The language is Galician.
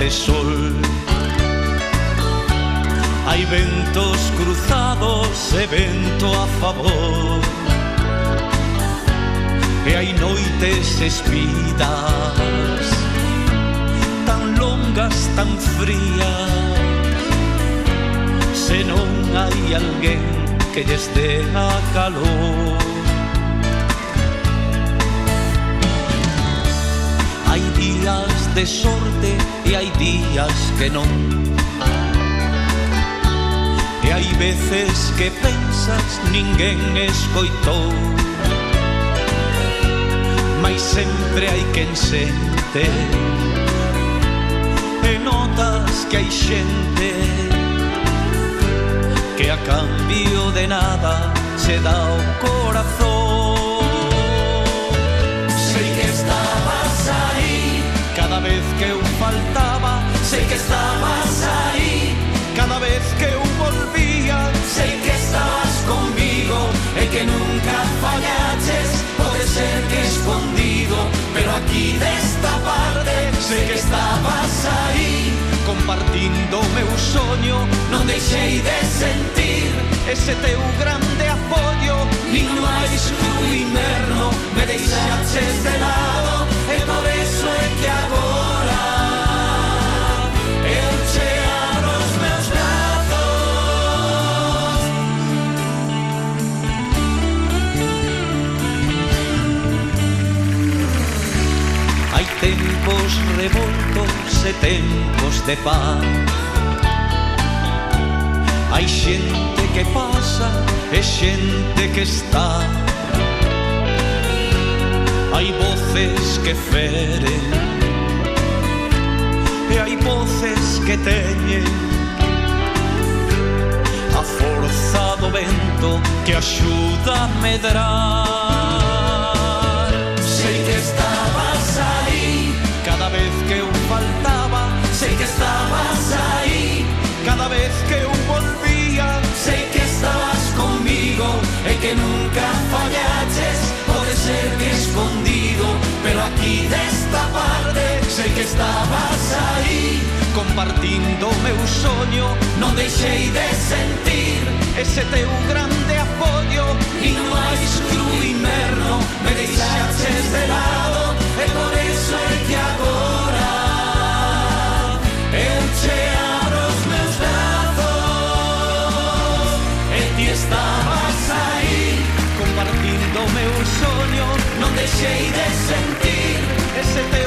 de sol. Hai ventos cruzados e vento a favor, e hai noites espidas tan longas, tan frías, se non hai alguén que lles dé a calor. Hai días de sorte e hai días que non, e hai veces que pensas ninguén escoitou, mais sempre hai quen sente, e notas que hai xente que a cambio de nada se dá o corazón. Sei que estabas aí cada vez que eu faltaba, sei que estabas aí cada vez que eu volvía, sei que estabas conmigo e que nunca fallaches. Pode ser que escondido, pero aquí desta parte sei que estabas aí compartindo o meu soño. Non deixei de sentir ese teu grande apoio, nin no máis cru inverno me deixaches de lado, e por eso é que agora eu che abro os meus brazos. Hai tempos revoltos e tempos de paz, hai xente que pasa e xente que está, hai voces que feren e hai voces que teñen a forza do vento que axuda a medrar. Sei que estabas aí cada vez que eu faltaba, sei que estabas aí cada vez que eu volvía, sei que estabas conmigo e que nunca fallaches. Pode ser que escondido, pero aquí desta parte sei que estabas aí compartindo o meu soño. Non deixei de sentir ese teu grande apoio, nin no máis cru inverno me deixaches de lado, e por eso é que agora eu che abro os meus brazos, e ti estabas aí compartindo o meu soño. Non deixei de sentir ese teu